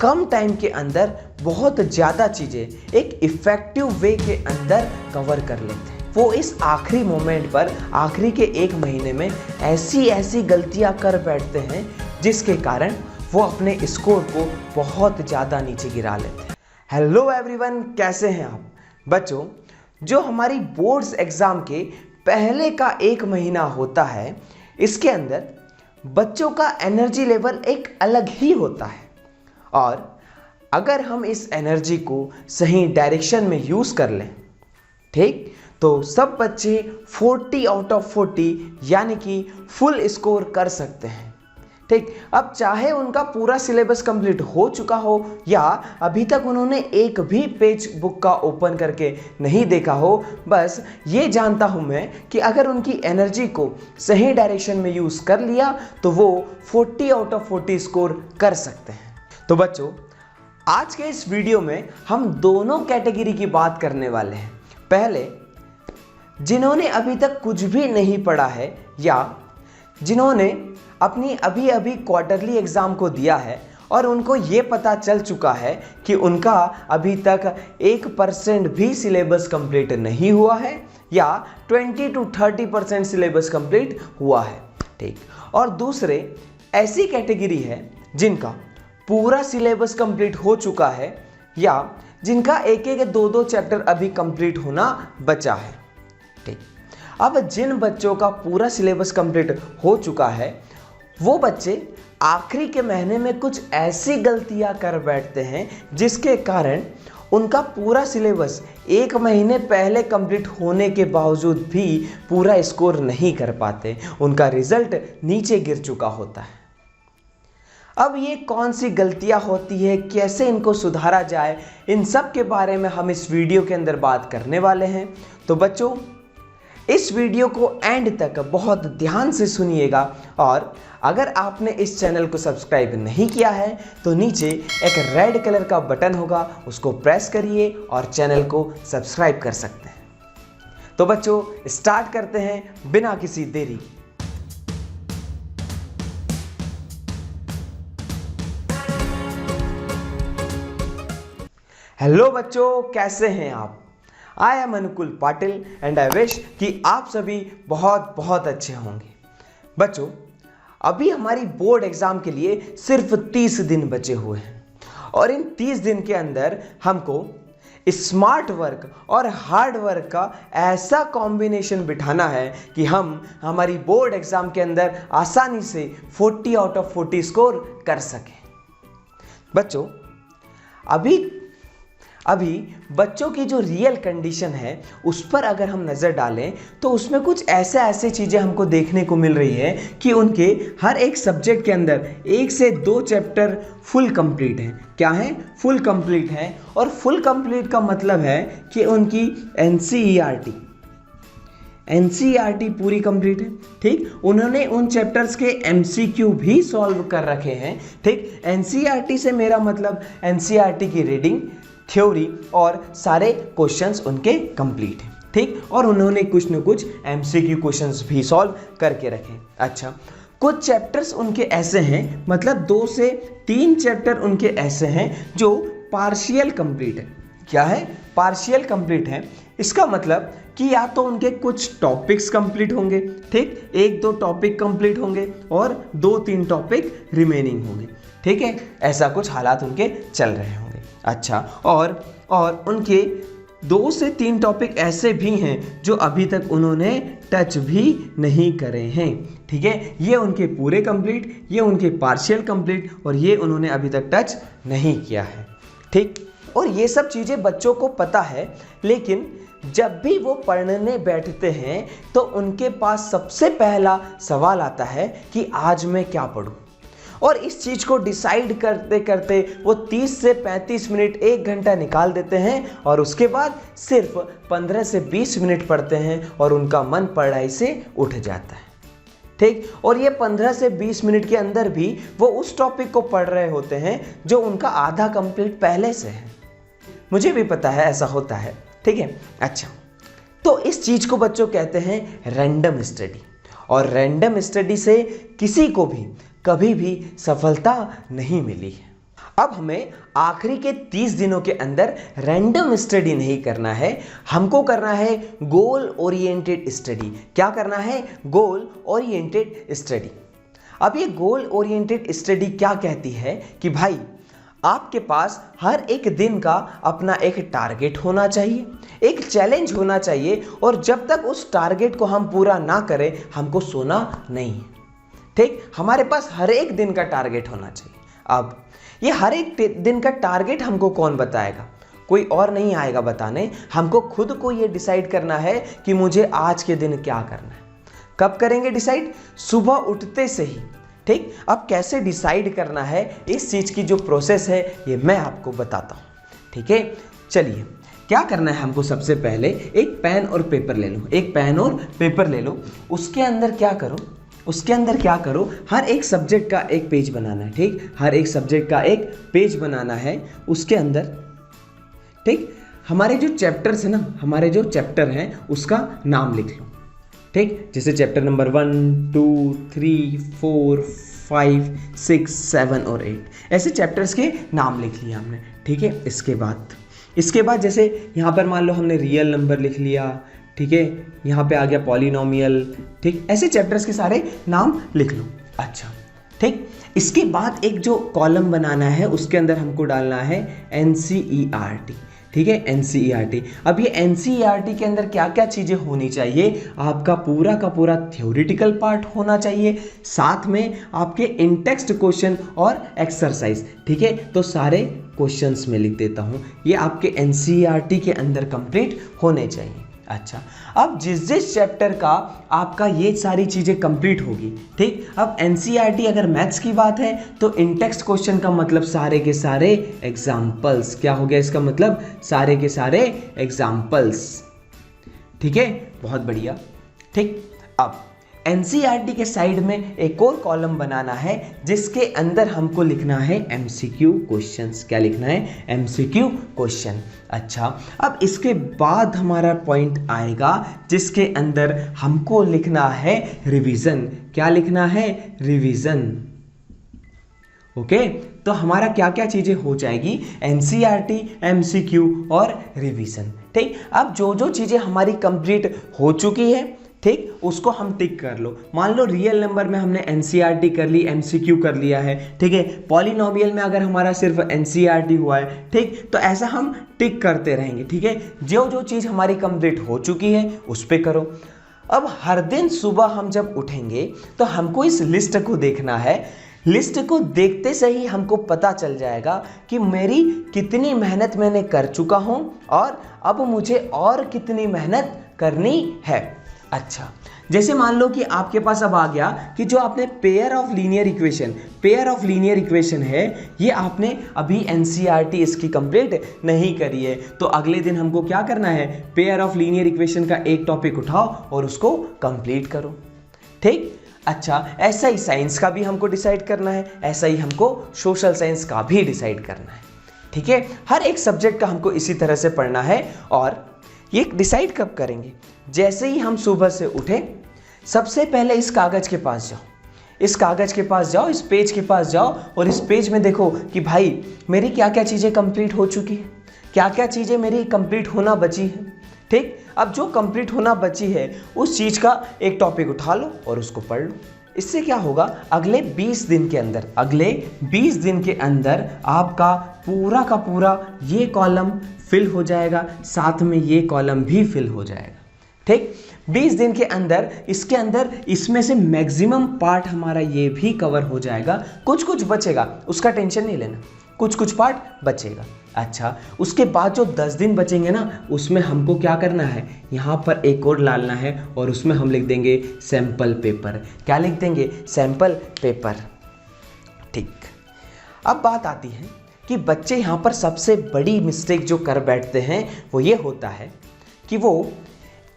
कम time के अंदर बहुत ज़्यादा चीज़ें एक इफ़ेक्टिव वे के अंदर कवर कर लेते हैं। वो इस आखिरी मोमेंट पर आखिरी के एक महीने में ऐसी गलतियां कर बैठते हैं जिसके कारण वो अपने स्कोर को बहुत ज़्यादा नीचे गिरा लेते हैं। हेलो एवरीवन, कैसे हैं आप बच्चों? जो हमारी बोर्ड्स एग्ज़ाम के पहले का एक महीना होता है, इसके अंदर बच्चों का एनर्जी लेवल एक अलग ही होता है और अगर हम इस एनर्जी को सही डायरेक्शन में यूज़ कर लें, ठीक, तो सब बच्चे 40 आउट ऑफ 40 यानी कि फुल स्कोर कर सकते हैं। ठीक, अब चाहे उनका पूरा सिलेबस कंप्लीट हो चुका हो या अभी तक उन्होंने एक भी पेज बुक का ओपन करके नहीं देखा हो, बस ये जानता हूँ मैं कि अगर उनकी एनर्जी को सही डायरेक्शन में यूज़ कर लिया तो वो 40 आउट ऑफ 40 स्कोर कर सकते हैं। तो बच्चों, आज के इस वीडियो में हम दोनों कैटेगरी की बात करने वाले हैं। पहले, जिन्होंने अभी तक कुछ भी नहीं पढ़ा है या जिन्होंने अपनी अभी क्वार्टरली एग्ज़ाम को दिया है और उनको ये पता चल चुका है कि उनका अभी तक 1% भी सिलेबस कंप्लीट नहीं हुआ है या 20 to 30% सिलेबस कंप्लीट हुआ है। ठीक, और दूसरे ऐसी कैटेगरी है जिनका पूरा सिलेबस कंप्लीट हो चुका है या जिनका एक दो चैप्टर अभी कंप्लीट होना बचा है। ठीक, अब जिन बच्चों का पूरा सिलेबस कंप्लीट हो चुका है वो बच्चे आखिरी के महीने में कुछ ऐसी गलतियां कर बैठते हैं जिसके कारण उनका पूरा सिलेबस एक महीने पहले कंप्लीट होने के बावजूद भी पूरा स्कोर नहीं कर पाते, उनका रिजल्ट नीचे गिर चुका होता है। अब ये कौन सी गलतियां होती है, कैसे इनको सुधारा जाए, इन सब के बारे में हम इस वीडियो के अंदर बात करने वाले हैं। तो बच्चों, इस वीडियो को एंड तक बहुत ध्यान से सुनिएगा और अगर आपने इस चैनल को सब्सक्राइब नहीं किया है तो नीचे एक रेड कलर का बटन होगा, उसको प्रेस करिए और चैनल को सब्सक्राइब कर सकते हैं। तो बच्चों, स्टार्ट करते हैं बिना किसी देरी। हेलो बच्चों, कैसे हैं आप? I am Anukul Patil and I wish कि आप सभी बहुत अच्छे होंगे। बच्चों, अभी हमारी बोर्ड एग्जाम के लिए सिर्फ 30 दिन बचे हुए हैं और इन 30 दिन के अंदर हमको स्मार्ट वर्क और हार्ड वर्क का ऐसा कॉम्बिनेशन बिठाना है कि हम हमारी बोर्ड एग्जाम के अंदर आसानी से 40 आउट ऑफ 40 स्कोर कर सकें। बच्चों, अभी बच्चों की जो रियल कंडीशन है उस पर अगर हम नज़र डालें तो उसमें कुछ ऐसे चीज़ें हमको देखने को मिल रही है कि उनके हर एक सब्जेक्ट के अंदर 1 से 2 चैप्टर फुल कंप्लीट हैं। क्या है? फुल कंप्लीट हैं। और फुल कंप्लीट का मतलब है कि उनकी एनसीईआरटी पूरी कंप्लीट है। ठीक, उन्होंने उन चैप्टर्स के एमसीक्यू भी सॉल्व कर रखे हैं। ठीक, एनसीईआरटी से मेरा मतलब एनसीईआरटी की रीडिंग, थ्योरी और सारे क्वेश्चंस उनके कंप्लीट हैं। ठीक, और उन्होंने कुछ न कुछ एमसीक्यू क्वेश्चंस भी सॉल्व करके रखे। अच्छा, कुछ चैप्टर्स उनके ऐसे हैं, मतलब 2 से 3 चैप्टर उनके ऐसे हैं जो पार्शियल कंप्लीट है। क्या है? पार्शियल कंप्लीट है। इसका मतलब कि या तो उनके कुछ टॉपिक्स कंप्लीट होंगे, ठीक, 1-2 टॉपिक कंप्लीट होंगे और 2-3 टॉपिक रिमेनिंग होंगे। ठीक है, ऐसा कुछ हालात उनके चल रहे होंगे। अच्छा, और उनके 2 से 3 टॉपिक ऐसे भी हैं जो अभी तक उन्होंने टच भी नहीं करे हैं। ठीक है, ये उनके पूरे कंप्लीट, ये उनके पार्शियल कंप्लीट और ये उन्होंने अभी तक टच नहीं किया है। ठीक, और ये सब चीज़ें बच्चों को पता है, लेकिन जब भी वो पढ़ने बैठते हैं तो उनके पास सबसे पहला सवाल आता है कि आज मैं क्या पढूं। और इस चीज़ को डिसाइड करते करते वो 30 से 35 मिनट, 1 घंटा निकाल देते हैं और उसके बाद सिर्फ 15 से 20 मिनट पढ़ते हैं और उनका मन पढ़ाई से उठ जाता है। ठीक, और ये 15 से 20 मिनट के अंदर भी वो उस टॉपिक को पढ़ रहे होते हैं जो उनका आधा कंप्लीट पहले से है। मुझे भी पता है ऐसा होता है। ठीक है, अच्छा, तो इस चीज़ को बच्चों कहते हैं रैंडम स्टडी और रैंडम स्टडी से किसी को भी कभी भी सफलता नहीं मिली है। अब हमें आखिरी के 30 दिनों के अंदर रैंडम स्टडी नहीं करना है, हमको करना है गोल ओरिएंटेड स्टडी। क्या करना है? Goal oriented study. अब ये गोल ओरिएंटेड स्टडी क्या कहती है कि भाई आपके पास हर एक दिन का अपना एक टारगेट होना चाहिए, एक चैलेंज होना चाहिए, और जब तक उस टारगेट को हम पूरा ना करें हमको सोना नहीं है। ठीक, हमारे पास हर एक दिन का टारगेट होना चाहिए। अब ये हर एक दिन का टारगेट हमको कौन बताएगा? कोई और नहीं आएगा बताने, हमको खुद को ये डिसाइड करना है कि मुझे आज के दिन क्या करना है। कब करेंगे डिसाइड? सुबह उठते से ही। ठीक, अब कैसे डिसाइड करना है इस चीज़ की जो प्रोसेस है ये मैं आपको बताता हूँ। ठीक है, चलिए क्या करना है हमको? सबसे पहले एक पेन और पेपर ले लो, एक पेन और पेपर ले लो। उसके अंदर क्या करो, हर एक सब्जेक्ट का एक पेज बनाना है। ठीक, हर एक सब्जेक्ट का एक पेज बनाना है। उसके अंदर ठीक हमारे जो चैप्टर्स है ना, हमारे जो चैप्टर हैं उसका नाम लिख लो। ठीक, जैसे चैप्टर नंबर 1, 2, 3, 4, 5, 6, 7 और 8 ऐसे चैप्टर्स के नाम लिख लिया हमने। ठीक है, इसके बाद जैसे यहाँ पर मान लो हमने रियल नंबर लिख लिया। ठीक है, यहाँ पे आ गया पॉलिनोमियल। ठीक, ऐसे चैप्टर्स के सारे नाम लिख लो। अच्छा, ठीक, इसके बाद एक जो कॉलम बनाना है उसके अंदर हमको डालना है NCERT। ठीक है, NCERT। अब ये NCERT के अंदर क्या क्या चीज़ें होनी चाहिए? आपका पूरा का पूरा थ्योरेटिकल पार्ट होना चाहिए, साथ में आपके इन टेक्स्ट क्वेश्चन और एक्सरसाइज। ठीक है, तो सारे क्वेश्चंस में लिख देता हूँ, ये आपके NCERT के अंदर कंप्लीट होने चाहिए। अच्छा, अब जिस चैप्टर का आपका ये सारी चीज़ें कंप्लीट होगी। ठीक, अब NCERT अगर मैथ्स की बात है तो इन टेक्स्ट क्वेश्चन का मतलब सारे के सारे एग्जाम्पल्स। क्या हो गया इसका मतलब? सारे के सारे एग्जाम्पल्स। ठीक है, बहुत बढ़िया। ठीक, अब NCERT के साइड में एक और कॉलम बनाना है जिसके अंदर हमको लिखना है MCQ क्वेश्चंस। क्या लिखना है? MCQ question. अच्छा, अब इसके बाद हमारा पॉइंट आएगा जिसके अंदर हमको लिखना है रिवीजन। क्या लिखना है? रिवीजन। ओके, तो हमारा क्या क्या चीज़ें हो जाएगी? NCERT, MCQ और रिवीजन। ठीक, अब जो चीज़ें हमारी कंप्लीट हो चुकी है, ठीक, उसको हम टिक कर लो। मान लो रियल नंबर में हमने NCERT कर ली, MCQ कर लिया है। ठीक है, पॉलिनोमियल में अगर हमारा सिर्फ NCERT हुआ है, ठीक, तो ऐसा हम टिक करते रहेंगे। ठीक है, जो चीज़ हमारी कंप्लीट हो चुकी है उस पर करो। अब हर दिन सुबह हम जब उठेंगे तो हमको इस लिस्ट को देखना है। लिस्ट को देखते से ही हमको पता चल जाएगा कि मेरी कितनी मेहनत मैंने कर चुका हूँ और अब मुझे और कितनी मेहनत करनी है। अच्छा, जैसे मान लो कि आपके पास अब आ गया कि जो आपने पेयर ऑफ लीनियर इक्वेशन है, ये आपने अभी NCERT इसकी कंप्लीट नहीं करी है, तो अगले दिन हमको क्या करना है? पेयर ऑफ लीनियर इक्वेशन का एक टॉपिक उठाओ और उसको कंप्लीट करो। ठीक, अच्छा, ऐसा ही साइंस का भी हमको डिसाइड करना है, ऐसा ही हमको सोशल साइंस का भी डिसाइड करना है। ठीक है, हर एक सब्जेक्ट का हमको इसी तरह से पढ़ना है। और ये डिसाइड कब करेंगे? जैसे ही हम सुबह से उठे, सबसे पहले इस कागज़ के पास जाओ, इस पेज के पास जाओ और इस पेज में देखो कि भाई मेरी क्या क्या चीज़ें कंप्लीट हो चुकी है, क्या क्या चीज़ें मेरी कंप्लीट होना बची है। ठीक, अब जो कंप्लीट होना बची है उस चीज़ का एक टॉपिक उठा लो और उसको पढ़ लो। इससे क्या होगा? अगले 20 दिन के अंदर आपका पूरा का पूरा ये कॉलम फिल हो जाएगा, साथ में ये कॉलम भी फिल हो जाएगा। ठीक, 20 दिन के अंदर इसके अंदर इसमें से मैक्सिमम पार्ट हमारा ये भी कवर हो जाएगा। कुछ बचेगा, उसका टेंशन नहीं लेना, कुछ पार्ट बचेगा। अच्छा, उसके बाद जो 10 दिन बचेंगे ना, उसमें हमको क्या करना है? यहाँ पर एक और डालना है और उसमें हम लिख देंगे सैंपल पेपर। क्या लिख देंगे? Sample paper. ठीक, अब बात आती है कि बच्चे यहाँ पर सबसे बड़ी मिस्टेक जो कर बैठते हैं वो ये होता है कि वो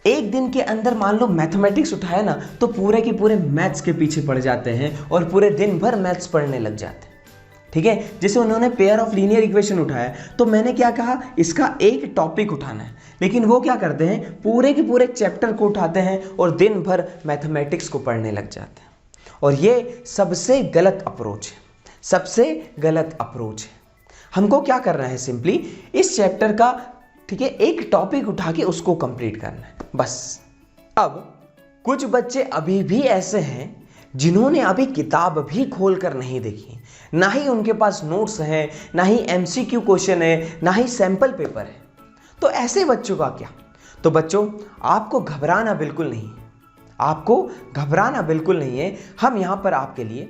एक दिन के अंदर मान लो मैथमेटिक्स उठाया ना तो पूरे के पूरे मैथ्स के पीछे पड़ जाते हैं और पूरे दिन भर मैथ्स पढ़ने लग जाते हैं। ठीक है, जैसे उन्होंने पेयर ऑफ लीनियर इक्वेशन उठाया तो मैंने क्या कहा? इसका एक टॉपिक उठाना है, लेकिन वो क्या करते हैं? पूरे के पूरे चैप्टर को उठाते हैं और दिन भर मैथमेटिक्स को पढ़ने लग जाते हैं। और ये सबसे गलत अप्रोच है। हमको क्या करना है, सिंपली इस चैप्टर का, ठीक है, एक टॉपिक उठा के उसको कंप्लीट करना है बस। अब कुछ बच्चे अभी भी ऐसे हैं जिन्होंने अभी किताब भी खोलकर नहीं देखी, ना ही उनके पास नोट्स हैं, ना ही एमसीक्यू क्वेश्चन है, ना ही सैंपल पेपर है। तो ऐसे बच्चों का क्या? तो बच्चों, आपको घबराना बिल्कुल नहीं है, आपको घबराना बिल्कुल नहीं है। हम यहाँ पर आपके लिए,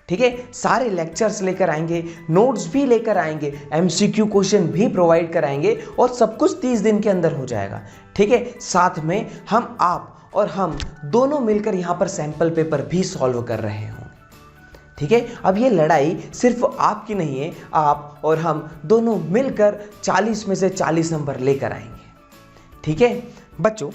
ठीक है, सारे लेक्चर्स लेकर आएंगे, नोट्स भी लेकर आएंगे, एमसीक्यू क्वेश्चन भी प्रोवाइड कराएंगे और सब कुछ 30 दिन के अंदर हो जाएगा, ठीक है। साथ में हम, आप और हम दोनों मिलकर यहाँ पर सैंपल पेपर भी सॉल्व कर रहे होंगे, ठीक है। अब ये लड़ाई सिर्फ आपकी नहीं है, आप और हम दोनों मिलकर 40 में से 40 नंबर लेकर आएंगे, ठीक है बच्चों।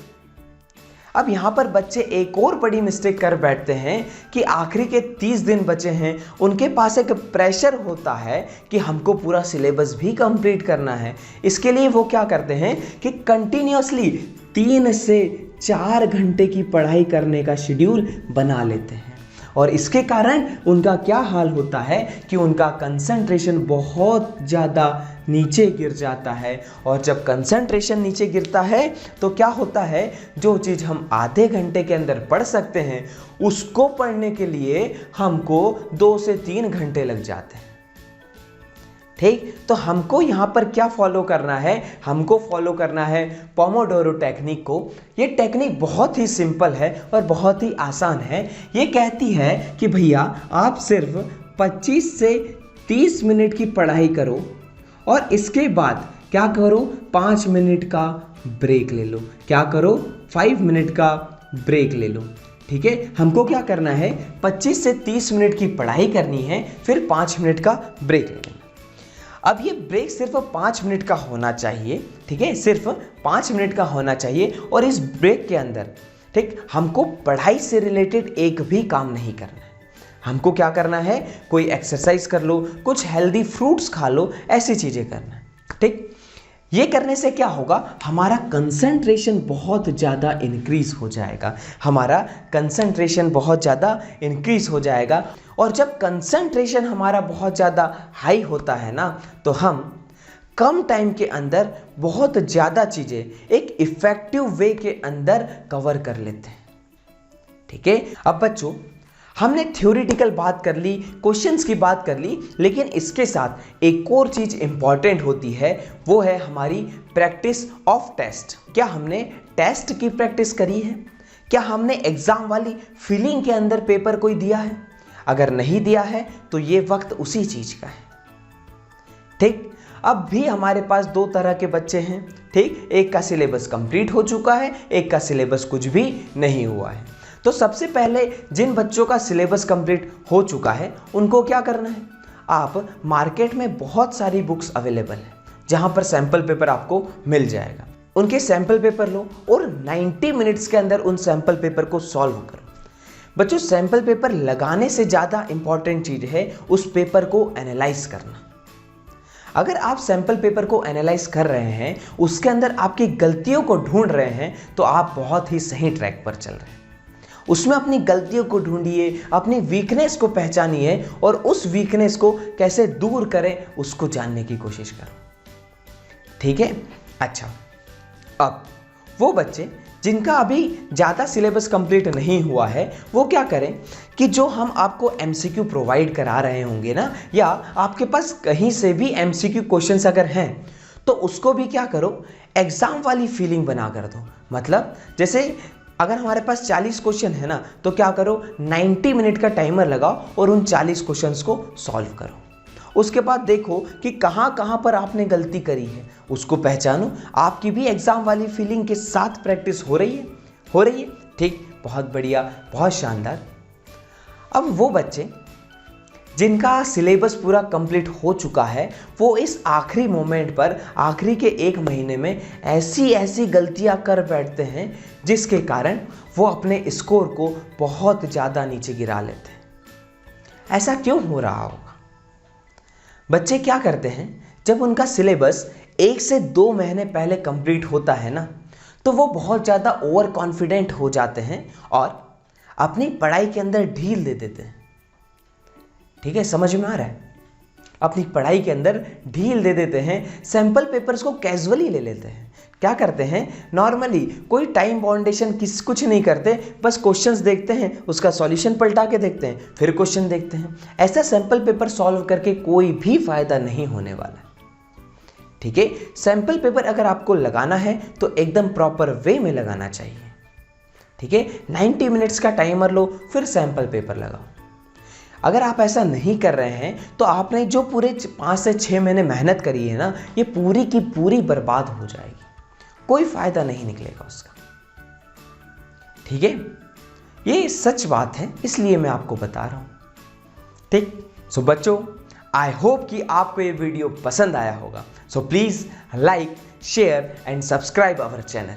अब यहाँ पर बच्चे एक और बड़ी मिस्टेक कर बैठते हैं कि आखिरी के 30 दिन बचे हैं, उनके पास एक प्रेशर होता है कि हमको पूरा सिलेबस भी कंप्लीट करना है। इसके लिए वो क्या करते हैं कि कंटिन्यूअसली 3 से 4 घंटे की पढ़ाई करने का शेड्यूल बना लेते हैं और इसके कारण उनका क्या हाल होता है कि उनका कंसंट्रेशन बहुत ज़्यादा नीचे गिर जाता है। और जब कंसंट्रेशन नीचे गिरता है तो क्या होता है, जो चीज़ हम आधे घंटे के अंदर पढ़ सकते हैं उसको पढ़ने के लिए हमको 2 से 3 घंटे लग जाते हैं, ठीक। तो हमको यहाँ पर क्या फॉलो करना है, हमको फॉलो करना है पोमोडोरो टेक्निक को। ये टेक्निक बहुत ही सिंपल है और बहुत ही आसान है। ये कहती है कि भैया आप सिर्फ 25 से 30 मिनट की पढ़ाई करो और इसके बाद क्या करो, 5 मिनट का ब्रेक ले लो। क्या करो, 5 मिनट का ब्रेक ले लो, ठीक है। हमको क्या करना है, 25 से 30 मिनट की पढ़ाई करनी है, फिर 5 मिनट का ब्रेक लेना। अब ये ब्रेक सिर्फ 5 मिनट का होना चाहिए, ठीक है, सिर्फ 5 मिनट का होना चाहिए। और इस ब्रेक के अंदर, ठीक, हमको पढ़ाई से रिलेटेड एक भी काम नहीं करना है। हमको क्या करना है, कोई एक्सरसाइज कर लो, कुछ हेल्दी फ्रूट्स खा लो, ऐसी चीज़ें करना है, ठीक। ये करने से क्या होगा, हमारा कंसंट्रेशन बहुत ज़्यादा इंक्रीज हो जाएगा, हमारा कंसंट्रेशन बहुत ज़्यादा इंक्रीज हो जाएगा। और जब कंसंट्रेशन हमारा बहुत ज़्यादा हाई होता है ना, तो हम कम टाइम के अंदर बहुत ज़्यादा चीज़ें एक इफ़ेक्टिव वे के अंदर कवर कर लेते हैं, ठीक है। अब बच्चों, हमने थ्योरेटिकल बात कर ली, क्वेश्चंस की बात कर ली, लेकिन इसके साथ एक और चीज़ इंपॉर्टेंट होती है, वो है हमारी प्रैक्टिस ऑफ टेस्ट। क्या हमने टेस्ट की प्रैक्टिस करी है? क्या हमने एग्ज़ाम वाली फीलिंग के अंदर पेपर कोई दिया है? अगर नहीं दिया है तो ये वक्त उसी चीज़ का है, ठीक। अब भी हमारे पास 2 तरह के बच्चे हैं, ठीक। एक का सिलेबस कंप्लीट हो चुका है, एक का सिलेबस कुछ भी नहीं हुआ है। तो सबसे पहले जिन बच्चों का सिलेबस कंप्लीट हो चुका है उनको क्या करना है, आप मार्केट में बहुत सारी बुक्स अवेलेबल हैं जहां पर सैंपल पेपर आपको मिल जाएगा। उनके सैंपल पेपर लो और 90 मिनट्स के अंदर उन सैंपल पेपर को सॉल्व करो। बच्चों, सैंपल पेपर लगाने से ज़्यादा इंपॉर्टेंट चीज़ है उस पेपर को एनालाइज करना। अगर आप सैंपल पेपर को एनालाइज कर रहे हैं, उसके अंदर आपकी गलतियों को ढूंढ रहे हैं, तो आप बहुत ही सही ट्रैक पर चल रहे हैं। उसमें अपनी गलतियों को ढूंढिए, अपनी वीकनेस को पहचानिए और उस वीकनेस को कैसे दूर करें उसको जानने की कोशिश करो, ठीक है। अच्छा, अब वो बच्चे जिनका अभी ज़्यादा सिलेबस कंप्लीट नहीं हुआ है, वो क्या करें कि जो हम आपको एमसीक्यू प्रोवाइड करा रहे होंगे ना, या आपके पास कहीं से भी एमसीक्यू क्वेश्चंस अगर हैं, तो उसको भी क्या करो, एग्ज़ाम वाली फीलिंग बना कर दो। मतलब जैसे अगर हमारे पास 40 क्वेश्चन है ना, तो क्या करो, 90 मिनट का टाइमर लगाओ और उन 40 क्वेश्चंस को सॉल्व करो। उसके बाद देखो कि कहाँ कहाँ पर आपने गलती करी है, उसको पहचानो। आपकी भी एग्ज़ाम वाली फीलिंग के साथ प्रैक्टिस हो रही है, ठीक, बहुत बढ़िया, बहुत शानदार। अब वो बच्चे जिनका सिलेबस पूरा कंप्लीट हो चुका है, वो इस आखिरी मोमेंट पर, आखिरी के 1 महीने में ऐसी गलतियां कर बैठते हैं जिसके कारण वो अपने स्कोर को बहुत ज़्यादा नीचे गिरा लेते हैं। ऐसा क्यों हो रहा होगा? बच्चे क्या करते हैं, जब उनका सिलेबस 1 से 2 महीने पहले कंप्लीट होता है ना, तो वो बहुत ज़्यादा ओवर कॉन्फिडेंट हो जाते हैं और अपनी पढ़ाई के अंदर ढील दे देते हैं, ठीक है। समझ में आ रहा है? अपनी पढ़ाई के अंदर ढील दे देते हैं, सैंपल पेपर्स को कैजुअली ले लेते हैं। क्या करते हैं, नॉर्मली कोई टाइम बाउंडेशन कुछ नहीं करते, बस क्वेश्चंस देखते हैं, उसका सॉल्यूशन पलटा के देखते हैं, फिर क्वेश्चन देखते हैं। ऐसा सैंपल पेपर सॉल्व करके कोई भी फायदा नहीं होने वाला। ठीक है, सैंपल पेपर अगर आपको लगाना है तो एकदम प्रॉपर वे में लगाना चाहिए। ठीक है, 90 मिनट्स का टाइमर लो, फिर सैंपल पेपर लगाओ। अगर आप ऐसा नहीं कर रहे हैं तो आपने जो पूरे 5 से 6 महीने मेहनत करी है ना, ये पूरी की पूरी बर्बाद हो जाएगी, कोई फायदा नहीं निकलेगा उसका। ठीक है, ये सच बात है, इसलिए मैं आपको बता रहा हूं। ठीक, सो बच्चों, आई होप कि आपको ये वीडियो पसंद आया होगा। So please like, share and subscribe our channel.